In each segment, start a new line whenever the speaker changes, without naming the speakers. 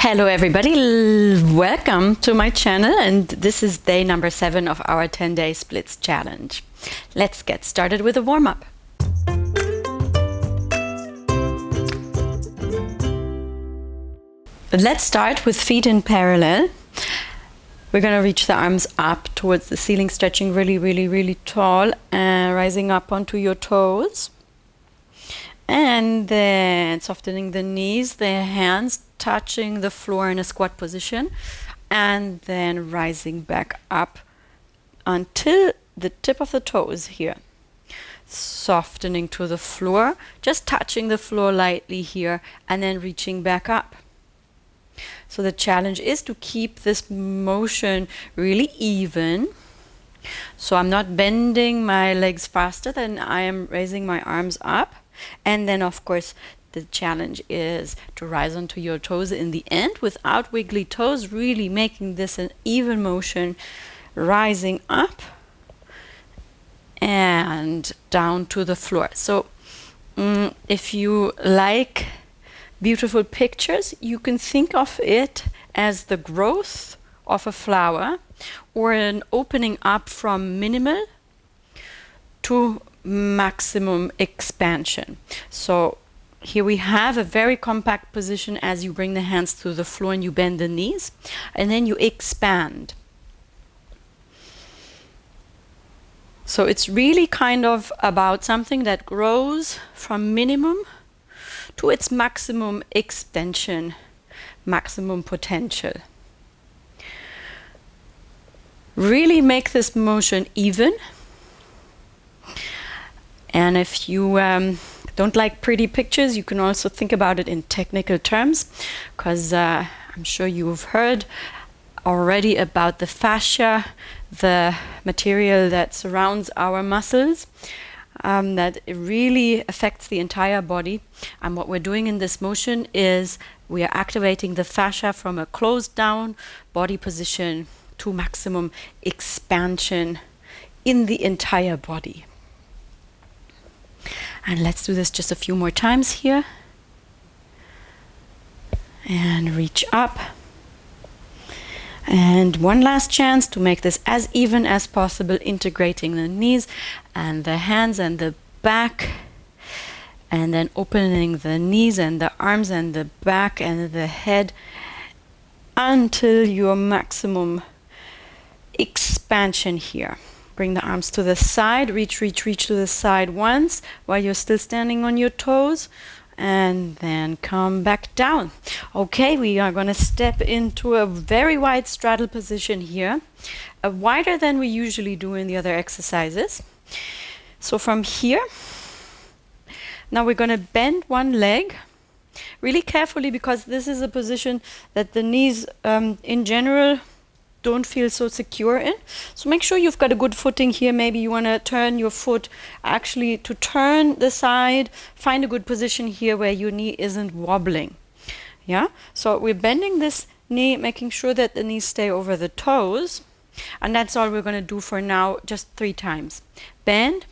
Hello everybody, welcome to my channel, and this is day number 7 of our 10-day splits challenge. Let's get started with a warm-up. Let's start with feet in parallel. We're going to reach the arms up towards the ceiling, stretching really tall and rising up onto your toes. And then softening the knees, the hands touching the floor in a squat position, and then rising back up until the tip of the toes here. Softening to the floor, just touching the floor lightly here, and then reaching back up. So the challenge is to keep this motion really even. So I'm not bending my legs faster than I am raising my arms up. And then of course the challenge is to rise onto your toes in the end without wiggly toes, really making this an even motion, rising up and down to the floor. So if you like beautiful pictures, you can think of it as the growth of a flower or an opening up from minimal to maximum expansion. So here we have a very compact position as you bring the hands to the floor and you bend the knees, and then you expand. So it's really kind of about something that grows from minimum to its maximum extension, maximum potential. Really make this motion even. And if you don't like pretty pictures, you can also think about it in technical terms, because I'm sure you've heard already about the fascia, the material that surrounds our muscles, that it really affects the entire body. And what we're doing in this motion is we are activating the fascia from a closed down body position to maximum expansion in the entire body. And let's do this just a few more times here. And reach up. And one last chance to make this as even as possible, integrating the knees and the hands and the back. And then opening the knees and the arms and the back and the head until your maximum expansion here. Bring the arms to the side, reach to the side once while you're still standing on your toes, and then come back down. Okay, we are going to step into a very wide straddle position here, wider than we usually do in the other exercises. So from here, now we're going to bend one leg really carefully, because this is a position that the knees in general don't feel so secure in. So make sure you've got a good footing here. Maybe you want to turn your foot actually to turn the side. Find a good position here where your knee isn't wobbling. Yeah, so we're bending this knee, making sure that the knees stay over the toes. And that's all we're going to do for now, just 3 times. Bend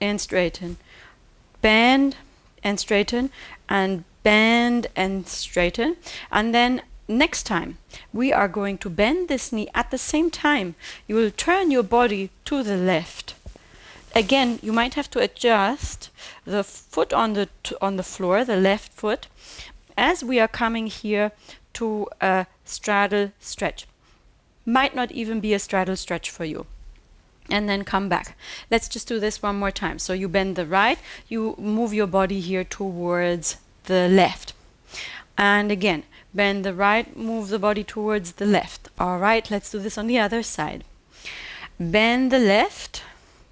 and straighten. Bend and straighten, and bend and straighten. And then next time, we are going to bend this knee at the same time. You will turn your body to the left. Again, you might have to adjust the foot on the floor, the left foot, as we are coming here to a straddle stretch. Might not even be a straddle stretch for you. And then come back. Let's just do this one more time. So you bend the right, you move your body here towards the left. And again, bend the right, move the body towards the left. All right, let's do this on the other side. Bend the left.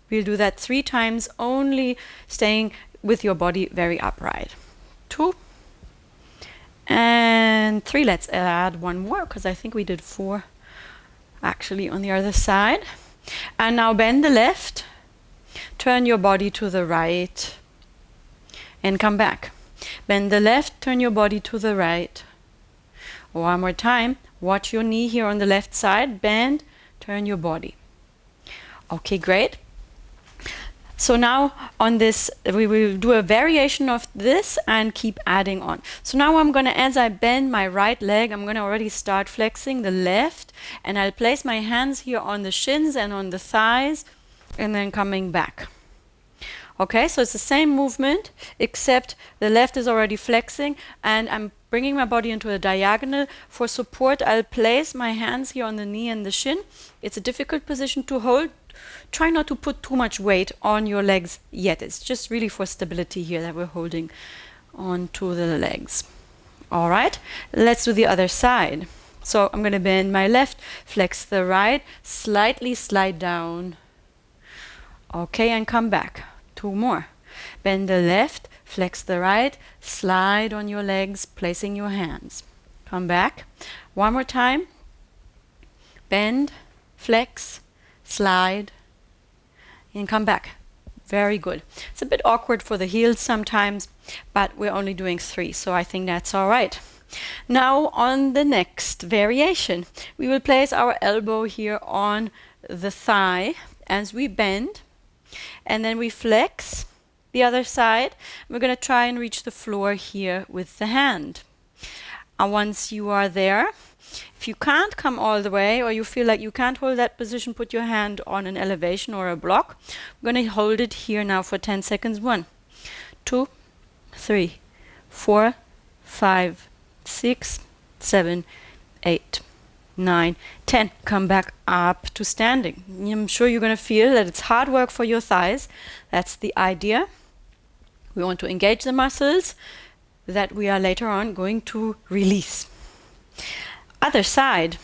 We'll do that 3 times, only staying with your body very upright. 2 and 3. Let's add one more, because I think we did 4 actually on the other side. And now bend the left, turn your body to the right, and come back. Bend the left, turn your body to the right. One more time. Watch your knee here on the left side. Bend, turn your body. Okay, great. So now on this, we will do a variation of this and keep adding on. So now I'm going to, as I bend my right leg, I'm going to already start flexing the left, and I'll place my hands here on the shins and on the thighs, and then coming back. Okay, so it's the same movement, except the left is already flexing, and I'm bringing my body into a diagonal. For support, I'll place my hands here on the knee and the shin. It's a difficult position to hold. Try not to put too much weight on your legs yet. It's just really for stability here that we're holding on to the legs. All right, let's do the other side. So I'm going to bend my left, flex the right, slightly slide down. Okay, and come back. 2 more. Bend the left, flex the right, slide on your legs, placing your hands. Come back. 1 more time. Bend, flex, slide, and come back. Very good. It's a bit awkward for the heels sometimes, but we're only doing 3, so I think that's all right. Now on the next variation, we will place our elbow here on the thigh as we bend, and then we flex the other side. We're going to try and reach the floor here with the hand. And once you are there, if you can't come all the way, or you feel like you can't hold that position, put your hand on an elevation or a block. I'm going to hold it here now for 10 seconds. 1, 2, 3, 4, 5, 6, 7, 8, 9, 10. Come back up to standing. I'm sure you're going to feel that it's hard work for your thighs. That's the idea. We want to engage the muscles that we are later on going to release. Other side.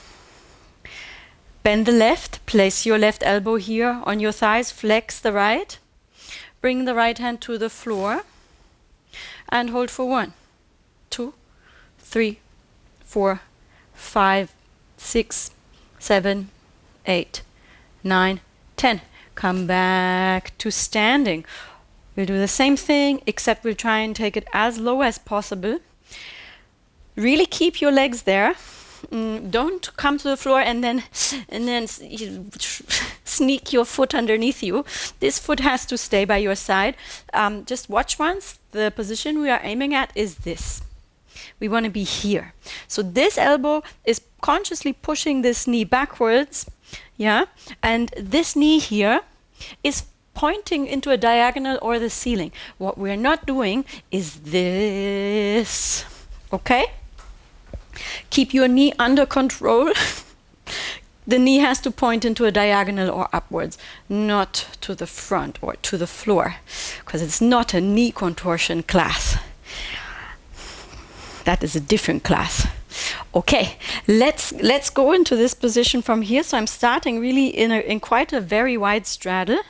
Bend the left, place your left elbow here on your thighs, flex the right, bring the right hand to the floor, and hold for 1, 2, 3, 4, 5, 6, 7, 8, 9, 10. Come back to standing. We'll do the same thing, except we'll try and take it as low as possible. Really keep your legs there. Don't come to the floor and then sneak your foot underneath you. This foot has to stay by your side. Just watch once. The position we are aiming at is this. We want to be here. So this elbow is consciously pushing this knee backwards, yeah, and this knee here is pointing into a diagonal or the ceiling. What we're not doing is this. Okay? Keep your knee under control. The knee has to point into a diagonal or upwards, not to the front or to the floor, because it's not a knee contortion class. That is a different class. Okay, let's go into this position from here. So I'm starting really in quite a very wide straddle.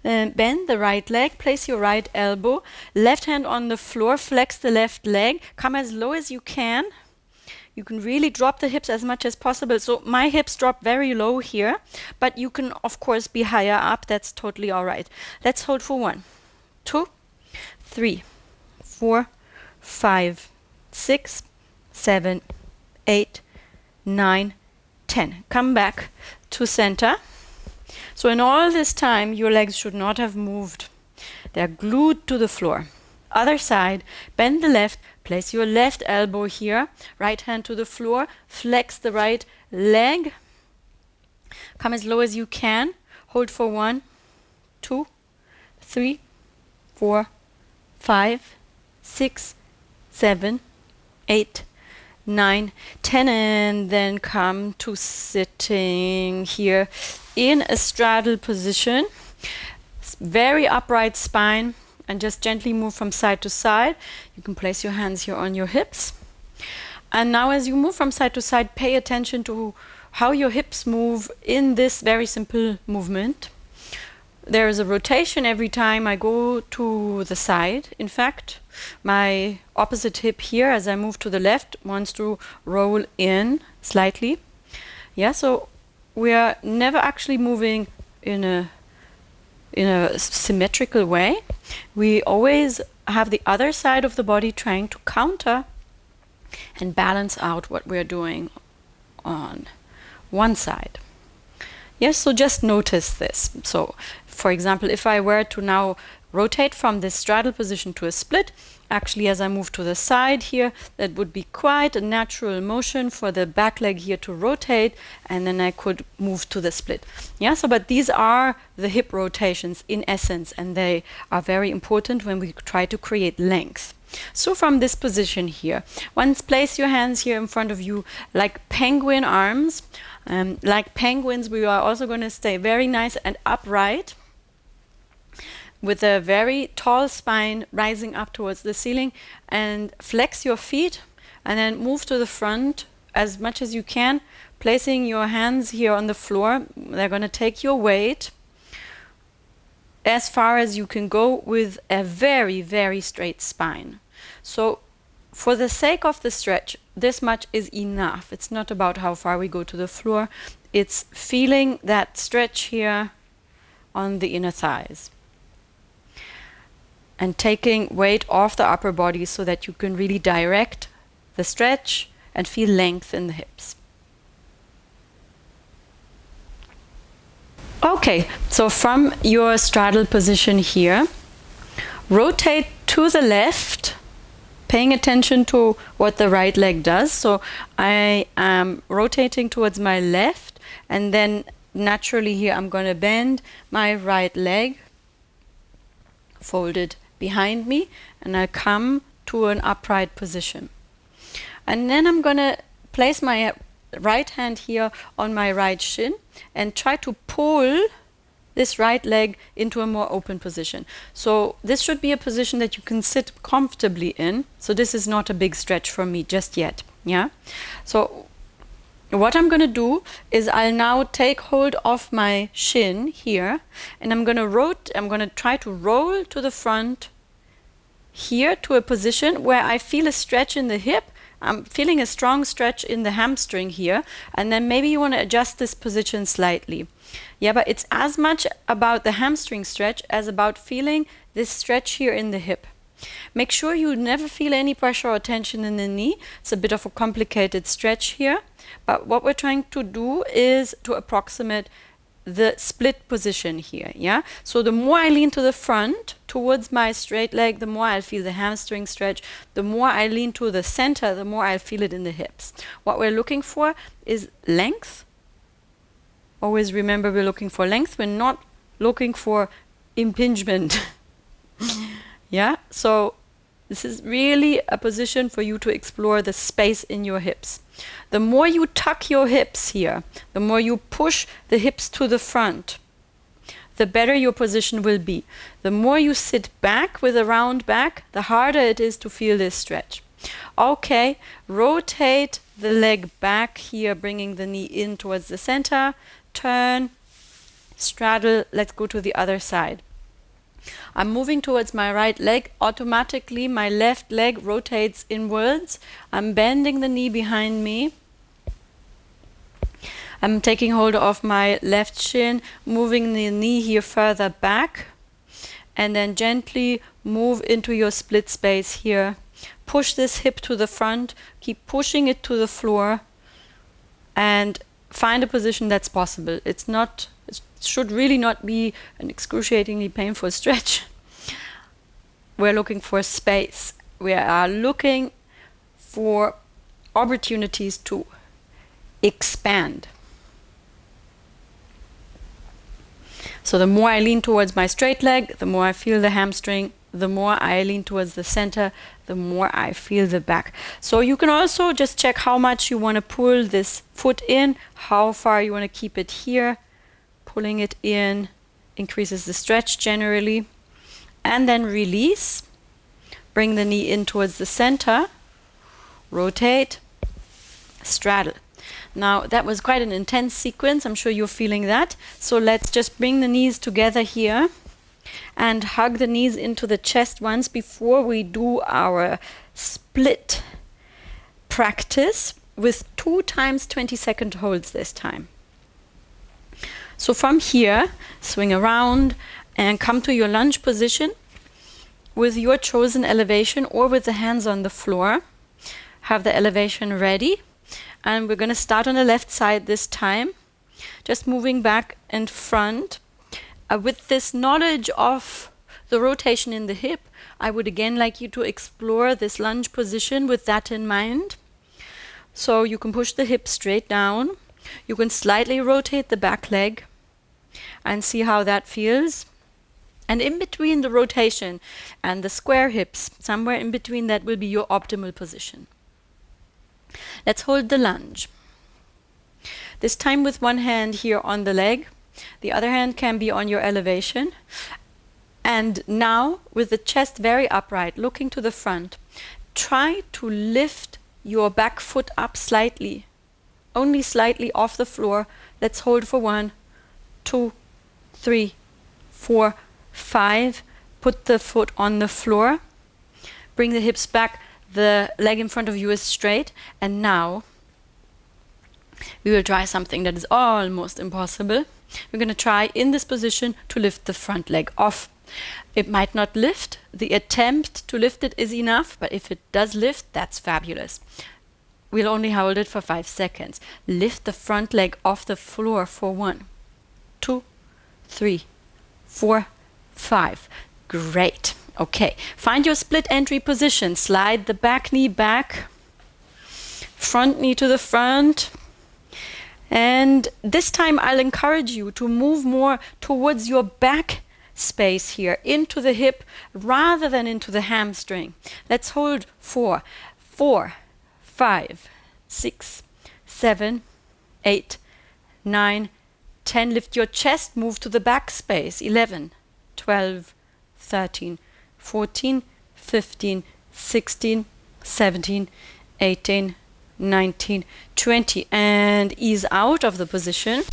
Bend the right leg, place your right elbow, left hand on the floor, flex the left leg, come as low as you can. You can really drop the hips as much as possible. So my hips drop very low here, but you can of course be higher up. That's totally all right. Let's hold for 1, 2, 3, 4, 5, 6, 7, 8, 9, 10. Come back to center. So in all this time, your legs should not have moved. They're glued to the floor. Other side, bend the left, place your left elbow here, right hand to the floor, flex the right leg, come as low as you can, hold for 1, 2, 3, 4, 5, 6, 7, 8, 9, 10, and then come to sitting here in a straddle position. Very upright spine, and just gently move from side to side. You can place your hands here on your hips. And now as you move from side to side, pay attention to how your hips move in this very simple movement. There is a rotation every time I go to the side. In fact, my opposite hip here, as I move to the left, wants to roll in slightly. Yeah, so we are never actually moving in a symmetrical way. We always have the other side of the body trying to counter and balance out what we're doing on one side. Yes, so just notice this. So for example, if I were to now rotate from this straddle position to a split, actually as I move to the side here, that would be quite a natural motion for the back leg here to rotate, and then I could move to the split. Yeah, so but these are the hip rotations in essence, and they are very important when we try to create length. So from this position here, once place your hands here in front of you like penguin arms. Like penguins, we are also going to stay very nice and upright, with a very tall spine rising up towards the ceiling, and flex your feet and then move to the front as much as you can, placing your hands here on the floor. They're going to take your weight as far as you can go with a very, very straight spine. So for the sake of the stretch, this much is enough. It's not about how far we go to the floor. It's feeling that stretch here on the inner thighs, and taking weight off the upper body so that you can really direct the stretch and feel length in the hips. Okay, so from your straddle position here, rotate to the left, paying attention to what the right leg does. So I am rotating towards my left, and then naturally here I'm going to bend my right leg, folded behind me, and I'll come to an upright position. And then I'm going to place my right hand here on my right shin and try to pull this right leg into a more open position. So this should be a position that you can sit comfortably in. So this is not a big stretch for me just yet. Yeah. So what I'm going to do is I'll now take hold of my shin here, and I'm going to try to roll to the front here to a position where I feel a stretch in the hip. I'm feeling a strong stretch in the hamstring here, and then maybe you want to adjust this position slightly. Yeah, but it's as much about the hamstring stretch as about feeling this stretch here in the hip. Make sure you never feel any pressure or tension in the knee. It's a bit of a complicated stretch here, but what we're trying to do is to approximate the split position here. Yeah, so the more I lean to the front towards my straight leg, the more I'll feel the hamstring stretch. The more I lean to the center, the more I'll feel it in the hips. What we're looking for is length. Always remember, we're looking for length. We're not looking for impingement. Yeah, so this is really a position for you to explore the space in your hips. The more you tuck your hips here, the more you push the hips to the front, the better your position will be. The more you sit back with a round back, the harder it is to feel this stretch. Okay, rotate the leg back here, bringing the knee in towards the center. Turn, straddle, let's go to the other side. I'm moving towards my right leg. Automatically, my left leg rotates inwards. I'm bending the knee behind me. I'm taking hold of my left shin, moving the knee here further back, and then gently move into your split space here. Push this hip to the front, keep pushing it to the floor, and find a position that's possible. It should really not be an excruciatingly painful stretch. We're looking for space. We are looking for opportunities to expand. So the more I lean towards my straight leg, the more I feel the hamstring. The more I lean towards the center, the more I feel the back. So you can also just check how much you want to pull this foot in, how far you want to keep it here. Pulling it in increases the stretch generally. And then release. Bring the knee in towards the center. Rotate. Straddle. Now that was quite an intense sequence. I'm sure you're feeling that. So let's just bring the knees together here and hug the knees into the chest once before we do our split practice with 2 times 20-second holds this time. So from here, swing around and come to your lunge position with your chosen elevation or with the hands on the floor. Have the elevation ready. And we're going to start on the left side this time. Just moving back and front With this knowledge of the rotation in the hip, I would again like you to explore this lunge position with that in mind. So you can push the hip straight down. You can slightly rotate the back leg and see how that feels. And in between the rotation and the square hips, somewhere in between that will be your optimal position. Let's hold the lunge. This time with one hand here on the leg. The other hand can be on your elevation. And now, with the chest very upright, looking to the front, try to lift your back foot up slightly, only slightly off the floor. Let's hold for 1, 2, 3, 4, 5. Put the foot on the floor. Bring the hips back. The leg in front of you is straight. And now, we will try something that is almost impossible. We're going to try in this position to lift the front leg off. It might not lift. The attempt to lift it is enough, but if it does lift, that's fabulous. We'll only hold it for 5 seconds. Lift the front leg off the floor for 1, 2, 3, 4, 5. Great. Okay. Find your split entry position. Slide the back knee back. Front knee to the front. And this time I'll encourage you to move more towards your back space here, into the hip rather than into the hamstring. Let's hold 4, 5, 6, 7, 8, 9, 10. Lift your chest, move to the back space. 11, 12, 13, 14, 15, 16, 17, 18, 19, 20, and ease out of the position.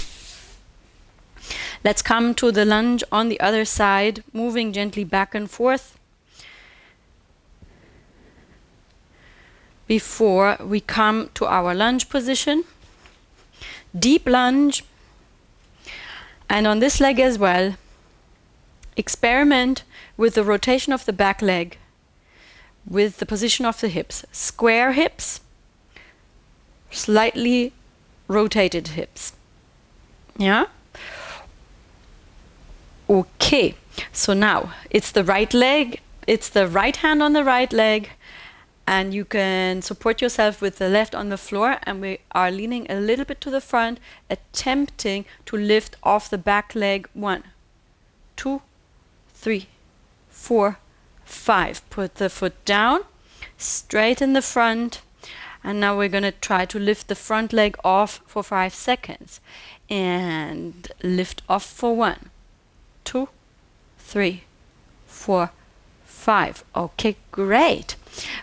Let's come to the lunge on the other side, moving gently back and forth before we come to our lunge position. Deep lunge. And on this leg as well, experiment with the rotation of the back leg, with the position of the hips. Square hips, slightly rotated hips. Yeah? Okay, so now it's the right leg, it's the right hand on the right leg, and you can support yourself with the left on the floor, and we are leaning a little bit to the front, attempting to lift off the back leg. 1, 2, 3, 4, 5. Put the foot down, straighten the front, and now we're going to try to lift the front leg off for 5 seconds. And lift off for 1, 2, 3, 4, 5. Okay, great.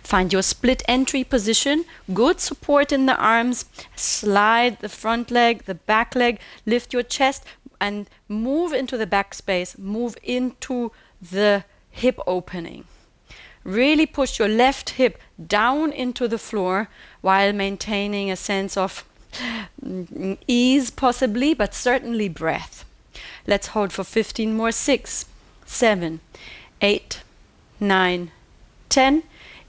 Find your split entry position. Good support in the arms. Slide the front leg, the back leg. Lift your chest and move into the back space. Move into the hip opening. Really push your left hip down into the floor while maintaining a sense of ease possibly, but certainly breath. Let's hold for 15 more. 6, 7, 8, 9, 10,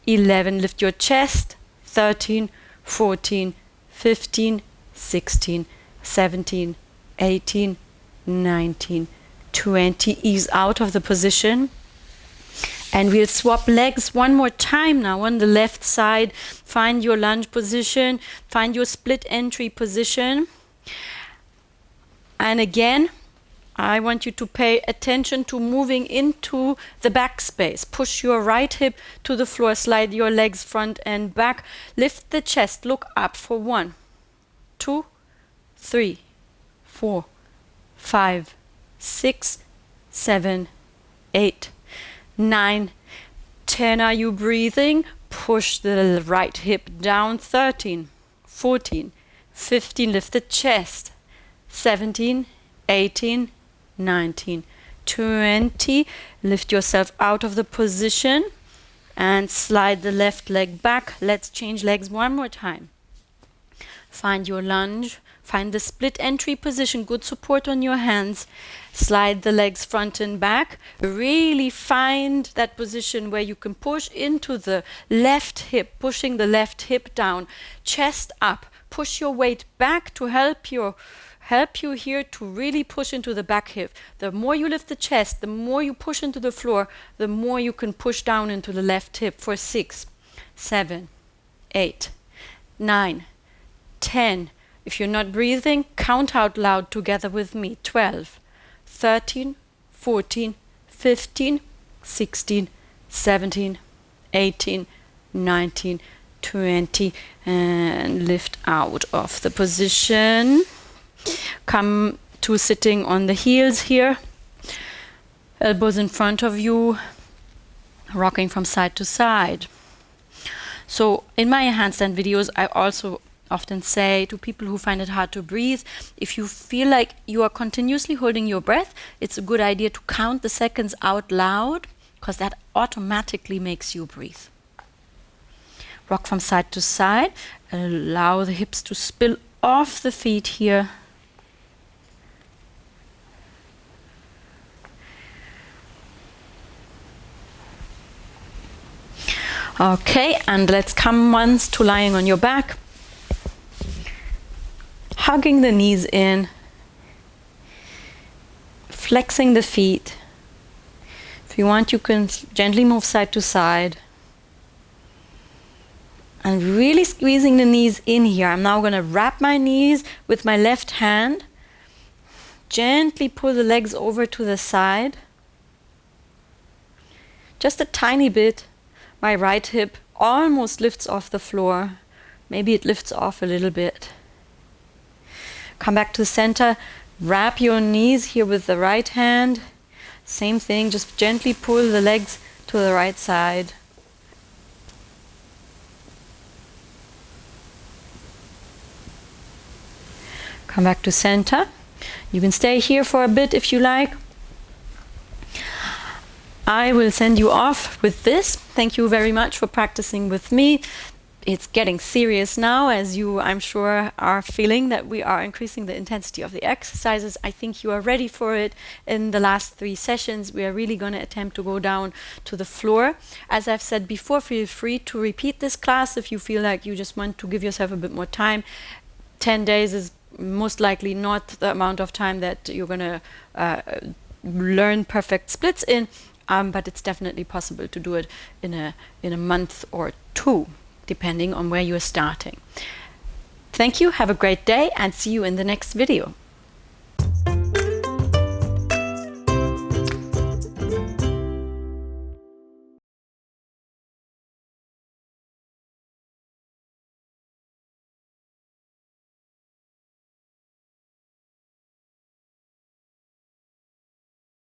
11. Lift your chest. 13, 14, 15, 16, 17, 18, 19, 20. Ease out of the position. And we'll swap legs one more time now on the left side. Find your lunge position. Find your split entry position. And again, I want you to pay attention to moving into the back space. Push your right hip to the floor. Slide your legs front and back. Lift the chest. Look up for 1, 2, 3, 4, 5, 6, 7, 8, 9, 10. Are you breathing? Push the right hip down. 13, 14, 15. Lift the chest. 17, 18, 19, 20. Lift yourself out of the position and slide the left leg back. Let's change legs one more time. Find your lunge. Find the split entry position. Good support on your hands. Slide the legs front and back. Really find that position where you can push into the left hip, pushing the left hip down. Chest up. push your weight back to help you here to really push into the back hip. The more you lift the chest, the more you push into the floor, the more you can push down into the left hip for 6, 7, 8, 9, 10. If you're not breathing, count out loud together with me. 12, 13, 14, 15, 16, 17, 18, 19, 20, and lift out of the position. Come to sitting on the heels here, elbows in front of you, rocking from side to side. So in my handstand videos, I also often say to people who find it hard to breathe, if you feel like you are continuously holding your breath, it's a good idea to count the seconds out loud, because that automatically makes you breathe. Rock from side to side, allow the hips to spill off the feet here. Okay, and let's come once to lying on your back, hugging the knees in, flexing the feet. If you want, you can gently move side to side and really squeezing the knees in here. I'm now going to wrap my knees with my left hand, gently pull the legs over to the side, just a tiny bit. My right hip almost lifts off the floor. Maybe it lifts off a little bit. Come back to the center. Wrap your knees here with the right hand. Same thing, just gently pull the legs to the right side. Come back to center. You can stay here for a bit if you like. I will send you off with this. Thank you very much for practicing with me. It's getting serious now, as you, I'm sure, are feeling that we are increasing the intensity of the exercises. I think you are ready for it. In the last 3 sessions, we are really going to attempt to go down to the floor. As I've said before, feel free to repeat this class if you feel like you just want to give yourself a bit more time. 10 days is most likely not the amount of time that you're going to learn perfect splits in. But it's definitely possible to do it in a month or 2, depending on where you're starting. Thank you, have a great day, and see you in the next video.